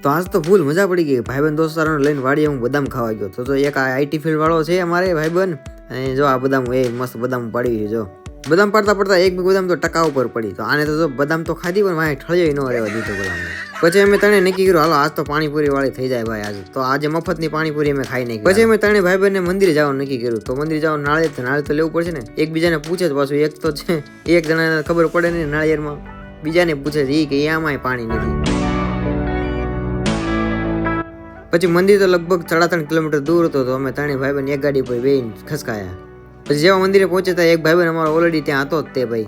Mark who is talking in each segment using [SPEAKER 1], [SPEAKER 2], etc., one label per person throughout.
[SPEAKER 1] તો આજ તો ફૂલ મજા પડી ગઈ. ભાઈબંધ દોસ્તારોને લઈને વાડીએ હું બદામ ખાવા ગયો તો એક આ આઈટી ફિલ્ડ વાળો છે અમારે ભાઈબંધ, અને જો આ બદામ એ મસ્ત બદામ પાડી છે. જો બદામ પાડતા પડતા એક બે બદામ તો ટકા ઉપર પડી, તો આને તો જો બદામ તો ખાધી પણ મારે ઠળિયો ન રહેવા દીધો બદામ. પછી અમે તને નક્કી કર્યું હાલો આજ તો પાણીપુરી વાળી થઈ જાય ભાઈ. આજ તો આજે મફતની પાણીપુરી અમે ખાઈ નાખી. પછી અમે ત્રણે ભાઈબંધને મંદિરે જવાનું નક્કી કર્યું. તો મંદિર જવાનું નાળિયેર તો લેવું પડશે ને. એકબીજાને પૂછે જ પાછું, એક તો છે એક જણાને ખબર પડે નહીં નાળિયેરમાં, બીજાને પૂછે છે કે આમાંય પાણી નથી. પછી મંદિર તો લગભગ 3.5 કિલોમીટર દૂર હતો, તો અમે ત્રણે ભાઈબંધ એક ગાડી પર બેહીને ખસકાયા. પછી જેવા મંદિરે પહોંચતા એક ભાઈબંધ અમારો ઓલરેડી ત્યાં હતો જ તે ભાઈ.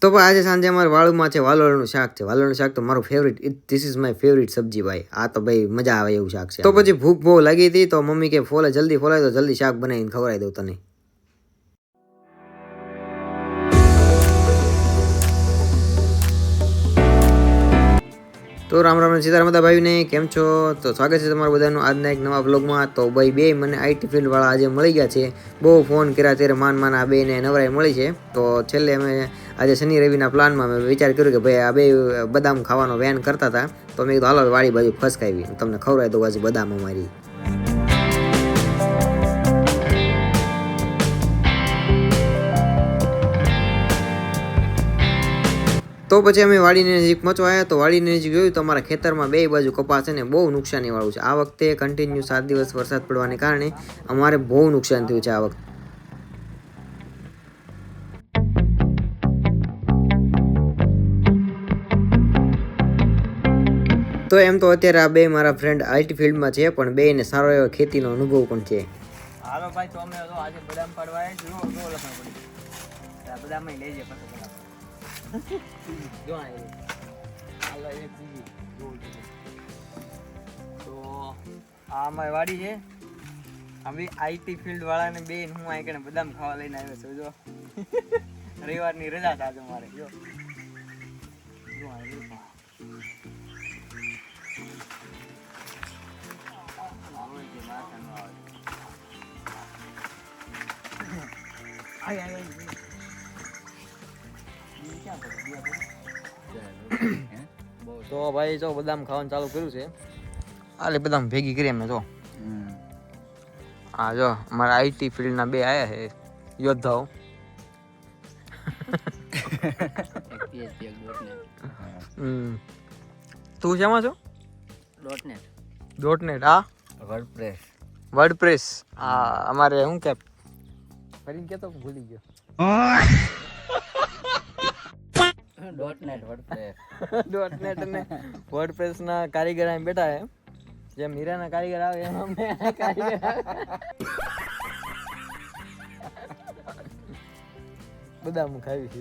[SPEAKER 1] તો ભાઈ આજે સાંજે અમારે વાળુમાં છે વાલોળનું શાક છે. વાલોળનું શાક તો મારું favourite, this is my favourite સબ્જી ભાઈ. આ તો ભાઈ મજા આવે એવું શાક છે. તો પછી ભૂખ બહુ લાગી હતી, તો મમ્મી કે જલ્દી ફોલાય તો જલ્દી શાક બનાવીને ખવડાવી દઉં તને. તો રામ રામ સીતારામ બધા ભાઈને કેમ છો? તો સ્વાગત છે તમારું બધાનું આજના એક નવા બ્લોગમાં. તો ભાઈ બે મને આઈટી ફિલ્ડ વાળા આજે મળી ગયા છે. બહુ ફોન કર્યા ત્યારે માન આ બેને નવરાઈ મળી છે. તો છેલ્લે અમે આજે શનિ રવિના પ્લાનમાં મેં વિચાર કર્યો કે ભાઈ આ બે બદામ ખાવાનો વેન કરતા હતા, તો મેં કીધું હાલો વાડી બાજુ ફસકાવી તમને ખવડાવી દઉં આજે બદામ અમારી. તો પછી અમે વાડીની નજીક પહોંચવાયા. તો વાડીની નજીક જોયું તો અમારા ખેતરમાં બે બાજુ કપાસ છે ને બહુ નુકસાની વાળું છે. આ વખતે કન્ટિન્યુ 7 દિવસ વરસાદ પડવાને કારણે અમારે બહુ નુકસાન થયું છે આ વખતે. તો એમ તો અત્યારે આ બે મારા ફ્રેન્ડ આઈટી ફિલ્ડમાં છે, પણ બેને સારો એવો ખેતીનો અનુભવ પણ છે.
[SPEAKER 2] હાલો ભાઈ, તો અમે આજે બદામ પાડવા આવ્યા છીએ. લખવા પડી બદામ લેજે પછી જો તો આ અમારી વાડી છે. અમે આઈટી ફિલ્ડ વાળાને બે હું આ કને બદામ ખાવા લઈને આવ્યો છું. જો રવિવારની રજા છે આજે મારે. જો તો ભાઈ જો બદામ ખાવાનું ચાલુ કર્યું છે. આલે બદામ ભેગી કરી અમે. જો હા જો અમારા આઈટી ફિલ્ડના બે આયા છે યોદ્ધાઓ. તું શેમાં છો? .net. હા વર્ડપ્રેસ. હા અમારે શું કે ફરીને કેતો ભૂલી ગયો. .net અને વર્ડપ્રેસ ના કારીગર અહીં બેઠા છે. જેમ હીરાના કારીગર આવે એમ અમે કારીગર. બદામ ખાવી છે.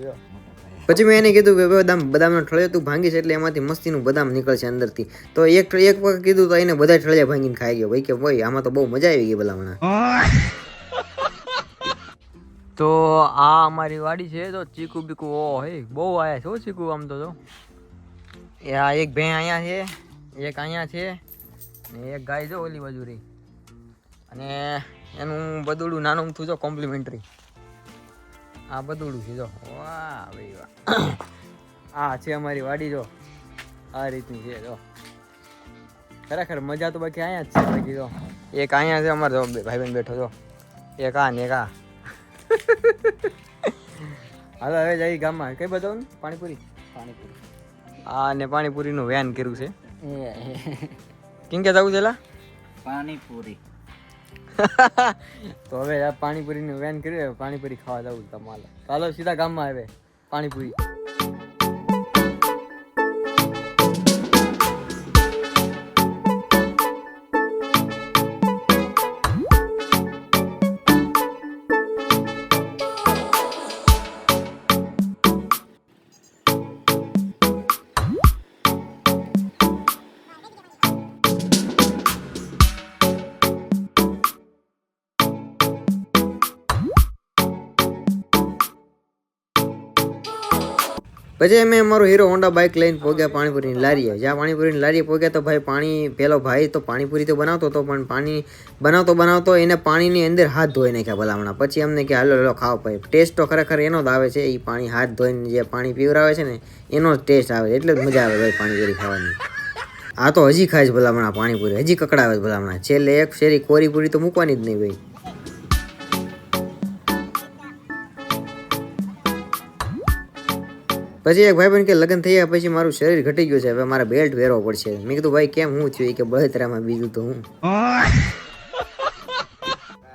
[SPEAKER 2] પછી મેં એને કીધું કે બદામનો ઠળિયો તું ભાંગીશ એટલે એમાંથી મસ્તીનું બદામ નીકળશે અંદરથી. તો એક વખત કીધું તો એને બધા ઠળિયા ભાંગીને ખાઈ ગયો ભાઈ. કે ભાઈ આમાં તો બહુ મજા આવી ગઈ ભલામણા. તો આ અમારી વાડી છે. તો ચીકુ બીકુ ઓ હે બહુ આયા છે હો ચીકુ. આમ તો જો આ એક ભેં અહીંયા છે, એક અહીંયા છે ને એક ગાય જો ઓલી બાજુ રહી, અને એનું બદુડું નાનું થયું જો કોમ્પ્લિમેન્ટરી. આ બદુડું છે જો. વાહ ભાઈ વાહ. આ છે અમારી વાડી. જો આ રીતની છે. જો ખરેખર મજા તો બાકી અહીંયા જ છે. બાકી જો એક અહીંયા છે અમારે જો ભાઈબંધ બેઠો. જો એક આ ને એક આ. હાલો હવે જઈ ગામમાં. કઈ બતાવું પાણીપુરી. હા ને પાણીપુરીનું વેન કર્યું છે. કેમ કે જવું છે પાણીપુરી. તો હવે આ પાણીપુરીનું વેન કર્યું. પાણીપુરી ખાવા જવું તમારે. ચાલો સીધા ગામમાં આવે પાણીપુરી.
[SPEAKER 1] પછી અમે અમારો હીરો હોન્ડા બાઇક લઈને પહોંચ્યા પાણીપુરીની લારીએ. જ્યાં પાણીપુરીની લારીએ પહોંચ્યા તો ભાઈ પેલો ભાઈ તો પાણીપુરી તો બનાવતો હતો, પણ પાણી બનાવતો એને પાણીની અંદર હાથ ધોઈ નાખ્યા ભલામણા. પછી અમને કે હાલો ખાવ ભાઈ. ટેસ્ટ તો ખરેખર એનો જ આવે છે, એ પાણી હાથ ધોઈને જે પાણી પીવરાવે છે ને એનો જ ટેસ્ટ આવે, એટલે જ મજા આવે ભાઈ પાણીપુરી ખાવાની. આ તો હજી ખાય છે ભલામણા પાણીપુરી, હજી કકડાવે છે ભલામણા. છેલ્લે એક શેરી કોરી પૂરી તો મૂકવાની જ નહીં ભાઈ. પછી એક ભાઈ બન કે લગ્ન થઈ ગયા પછી મારું શરીર ઘટી ગયું છે, હવે મારે બેલ્ટ પહેરવો પડશે. મેં કીધું ભાઈ કેમ હું થયું? કે બળતરામાં બીજું તો હું.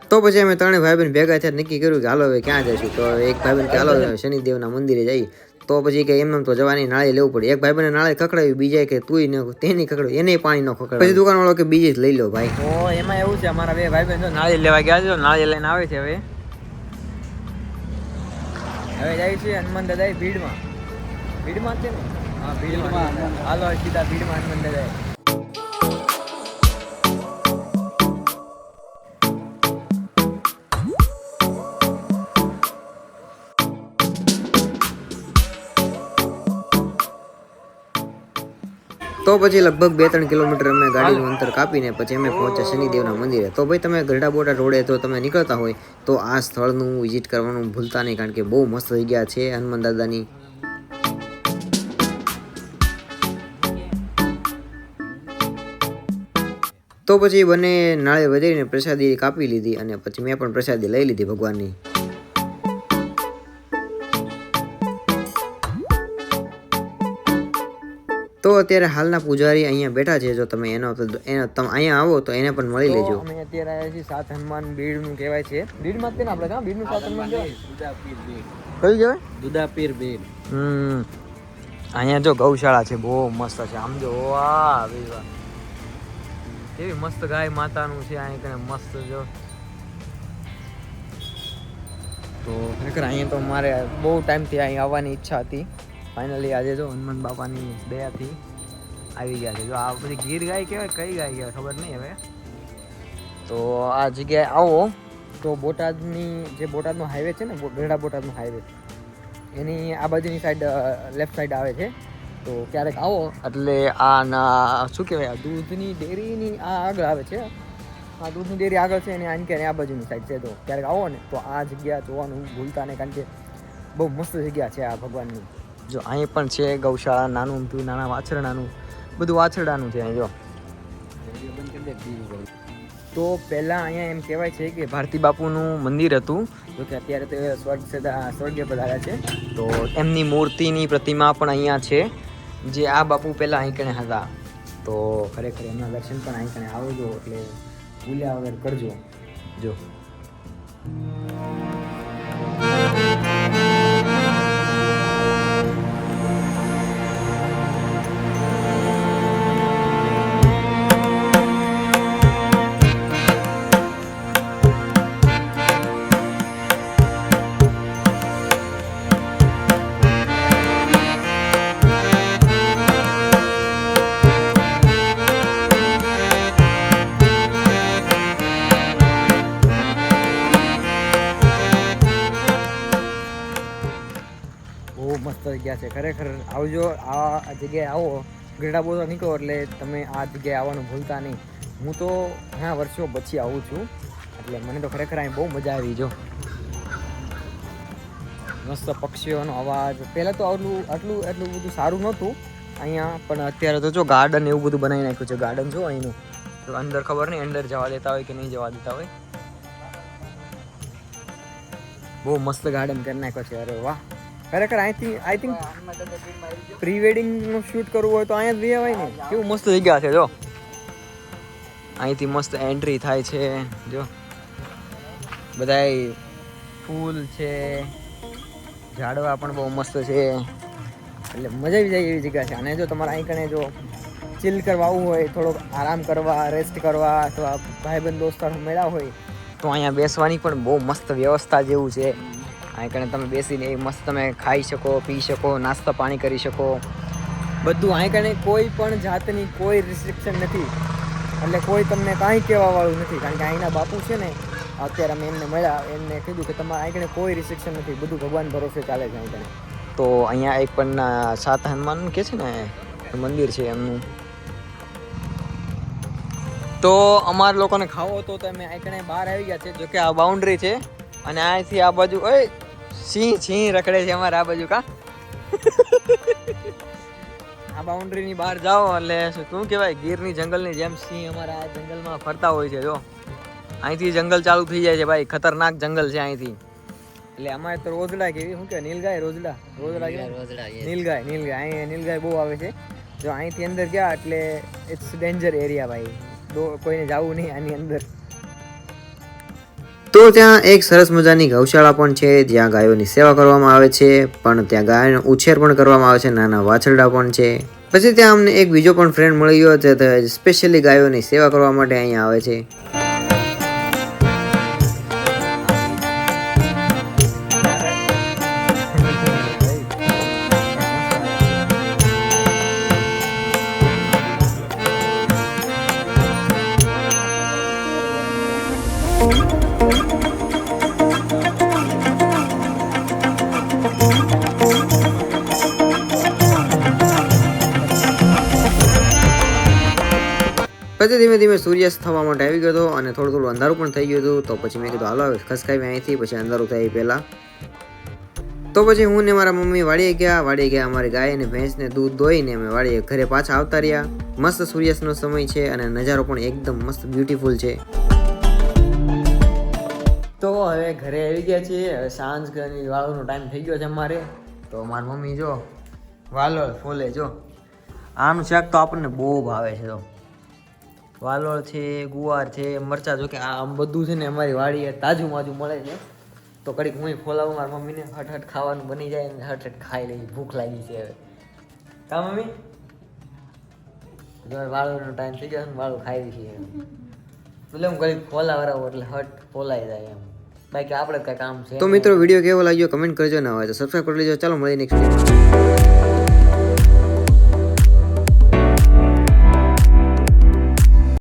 [SPEAKER 1] તો પછી અમે ત્રણે ભાઈ બહેન ભેગા થયા, નક્કી કર્યું કે હાલો હવે ક્યાં જઈશું. તો એક ભાઈ બહેન કે હાલો શનિદેવના મંદિરે જઈ. તો પછી કે એમને તો જવાની નાળે લેવું પડે. એક ભાઈ બહેને નાળે ખકડાવ્યું, બીજા કે તું તેની ખકડાવ્યું, એને પાણી નો ખકડાવ્યું. પછી દુકાન વાળો કે બીજી જ લઈ લો ભાઈ.
[SPEAKER 2] તો એમાં એવું છે, અમારા બે ભાઈ બહેન નાળિયેર લેવા ગયા છે, નાળિયેર લઈને આવે છે. હવે જાય છે હનુમાન દાદા ભીડમાં છે ને? હા, ભીડમાં. હાલો સીધા ભીડમાં હનુમાન દાદા.
[SPEAKER 1] તો પછી લગભગ 2-3 કિલોમીટર અમે ગાડીનું અંતર કાપીને પછી અમે પહોંચ્યા શનિદેવના મંદિરે. તો ભાઈ તમે ગરડા બોટા રોડે તો તમે નીકળતા હોય તો આ સ્થળનું વિઝિટ કરવાનું ભૂલતા નહીં, કારણ કે બહુ મસ્ત જગ્યા છે હનુમાન દાદાની. તો પછી બંને નાળે વધીને પ્રસાદી કાપી લીધી અને પછી મેં પણ પ્રસાદી લઈ લીધી ભગવાનની. તો અત્યારે હાલના પૂજારી અહીંયા બેઠા છે, જો તમે તમે અહીંયા આવો તો એને પણ મળી લેજો.
[SPEAKER 2] અમે અત્યારે આવ્યા છીએ સાત હનુમાન બીડનું કહેવાય છે. બીડમાં જ છે ને આપણે? કાં બીડનું સાત હનુમાન કહેવાય? કયું કહેવાય? દુદાપીર બીડ. અહીંયા જો ગૌશાળા છે, બહુ મસ્ત છે. આમ જો વાહ કેવી મસ્ત ગાય માતાનું છે અહીંયા કને, મસ્ત જો. તો ખરેખર અહીંયા તો મારે બહુ ટાઈમથી અહીં આવવાની ઈચ્છા હતી. ફાઇનલી આજે જો હનુમાન બાપાની દયાથી આવી ગયા છે. જો આ બધી ગીર ગાય કહેવાય, કઈ ગાય કહેવાય ખબર નહીં હવે. તો આ જગ્યાએ આવો તો બોટાદનો હાઈવે છે ને, ગઢડા બોટાદનો હાઈવે, એની આ બાજુની સાઈડ લેફ્ટ સાઈડ આવે છે. તો ક્યારેક આવો એટલે આ શું કહેવાય, દૂધની ડેરીની આ આગળ આવે છે. આ દૂધની ડેરી આગળ છે અને આ બાજુની સાઈડ છે. તો ક્યારેક આવો ને તો આ જગ્યા જોવાનું ભૂલતા નહીં, કારણ કે બહુ મસ્ત જગ્યા છે આ ભગવાનની. જો અહીં પણ છે ગૌશાળા, નાનું નાના વાછરડાનું બધું વાછરડાનું છે અહીં જો. તો પહેલાં અહીંયા એમ કહેવાય છે કે ભારતી બાપુનું મંદિર હતું, જો કે અત્યારે તો સ્વર્ગીય પધાર્યા છે. તો એમની મૂર્તિની પ્રતિમા પણ અહીંયા છે, જે આ બાપુ પહેલાં અહીં કણે હતા. તો ખરેખર એમના દર્શન પણ અહીં કણે આવજો, એટલે ભૂલ્યા વગર કરજો. જો મસ્ત જગ્યા છે ખરેખર. આવજો, આ જગ્યાએ આવો, ગઢડા બોટા નીકળો એટલે તમે આ જગ્યાએ આવવાનું ભૂલતા નહીં. હું તો ઘણા વર્ષો પછી આવું છું, એટલે મને તો ખરેખર અહીં બહુ મજા આવી. જો મસ્ત પક્ષીઓનો અવાજ. પહેલાં તો એટલું બધું સારું નહોતું અહીંયા, પણ અત્યારે તો જો ગાર્ડન એવું બધું બનાવી નાખ્યું છે. ગાર્ડન જો અહીંનું, તો અંદર ખબર નહીં અંદર જવા દેતા હોય કે નહીં જવા દેતા હોય. બહુ મસ્ત ગાર્ડન કરી નાખ્યો છે. અરે વાહ, ખરેખર અહીંથી આઈ થિંક પ્રી વેડિંગનું શૂટ કરવું હોય તો અહીંયા જ રહે હોય ને. કેવું મસ્ત જગ્યા છે. જો અહીંથી મસ્ત એન્ટ્રી થાય છે. જો બધાય ફૂલ છે, ઝાડવા પણ બહુ મસ્ત છે, એટલે મજા આવી જાય એવી જગ્યા છે. અને જો તમારે અહીં કણે જો ચિલ કરવા આવવું હોય, થોડોક આરામ કરવા, રેસ્ટ કરવા, અથવા ભાઈબંધ દોસ્તારો મળ્યા હોય તો અહીંયા બેસવાની પણ બહુ મસ્ત વ્યવસ્થા જેવું છે. અહીં કણે તમે બેસીને મસ્ત તમે ખાઈ શકો, પી શકો, નાસ્તા પાણી કરી શકો, બધું. અહીં કણે કોઈ પણ જાતની કોઈ રિસ્ટ્રિક્શન નથી, એટલે કોઈ તમને કાંઈ કહેવાવાળું નથી. કારણ કે અહીંના બાપુ છે ને, અત્યારે અમે એમને મળ્યા, એમને કીધું કે તમારે અહીં કણે કોઈ રિસ્ટ્રિક્શન નથી, બધું ભગવાન ભરોસે ચાલે છે અહીં કણે. તો અહીંયા એક પણ સાત હનુમાન કે છે ને મંદિર છે એમનું. તો અમારા લોકોને ખાવો હતો તો અમે આઈકણે બહાર આવી ગયા છે. જો કે આ બાઉન્ડ્રી છે અને અહીંથી આ બાજુ ઓય સિંહ રખડે છે અમારે આ બાજુ કા. આ બાઉન્ડ્રીની બહાર જાઓ એટલે શું કહેવાય ગીરની જંગલની જેમ સિંહ અમારા આ જંગલમાં ફરતા હોય છે. જો અહીંથી જંગલ ચાલુ થઈ જાય છે ભાઈ, ખતરનાક જંગલ છે અહીંથી. એટલે અમારે તો રોજડા કેવી શું કે નીલગાય રોજડા નીલગાય અહીં નીલગાય બહુ આવે છે. જો અહીંથી અંદર ગયા એટલે ઇટ્સ ડેન્જર એરિયા ભાઈ, કોઈને જવું નહીં આની અંદર.
[SPEAKER 1] તો ત્યાં એક સરસ મજાની ગૌશાળા પણ છે જ્યાં ગાયોની સેવા કરવામાં આવે છે, પણ ત્યાં ગાયનો ઉછેર પણ કરવામાં આવે છે, નાના વાછરડા પણ છે. પછી ત્યાં અમને એક બીજો પણ ફ્રેન્ડ મળી ગયો તે સ્પેશિયલી ગાયોની સેવા કરવા માટે અહીંયા આવે છે. પછી ધીમે ધીમે સૂર્યાસ્ત થવા માટે આવી ગયો હતો અને થોડું થોડું અંધારું પણ થઈ ગયું હતું. તો પછી મેં કીધું હાલો હવે ખસકાવી અહીંથી, પછી અંધારું થાય પહેલાં. તો પછી હું ને મારા મમ્મી વાડીએ ગયા અમારી ગાય અને ભેંસને દૂધ દોઈને અમે વાડીએ ઘરે પાછા આવતા રહ્યા. મસ્ત સૂર્યાસ્તનો સમય છે અને નજારો પણ એકદમ મસ્ત બ્યુટીફુલ છે.
[SPEAKER 2] તો હવે ઘરે આવી ગયા છીએ. હવે સાંજ વાળોનો ટાઈમ થઈ ગયો છે અમારે. તો મારી મમ્મી જો વાલોળ ફોલે, જો આનું શાક તો આપણને બહુ ભાવે છે. તો વાલોળ છે, ગુવાર છે, મરચાં, જો કે આમ બધું છે ને અમારી વાડીએ તાજું માજું મળે છે. તો કડીક હું ફોલાવું મારી મમ્મીને, હટ ખાવાનું બની જાય ને હટ ખાઈ લઈ. ભૂખ લાગી છે હવે કા મમ્મી? જો વાળોનો ટાઈમ થઈ ગયો ને વાળું ખાઈ છે એટલે હું કડીક ફોલાવરાવું એટલે હટ ફોલાઈ જાય એમ. બાકી આપણે કઈ કામ છે.
[SPEAKER 1] તો મિત્રો વિડીયો કેવો લાગ્યો કમેન્ટ કરજો, ના હોય તો સબસ્ક્રાઈબ કરી લેજો. ચાલો મળીએ નેક્સ્ટ વિડીયો.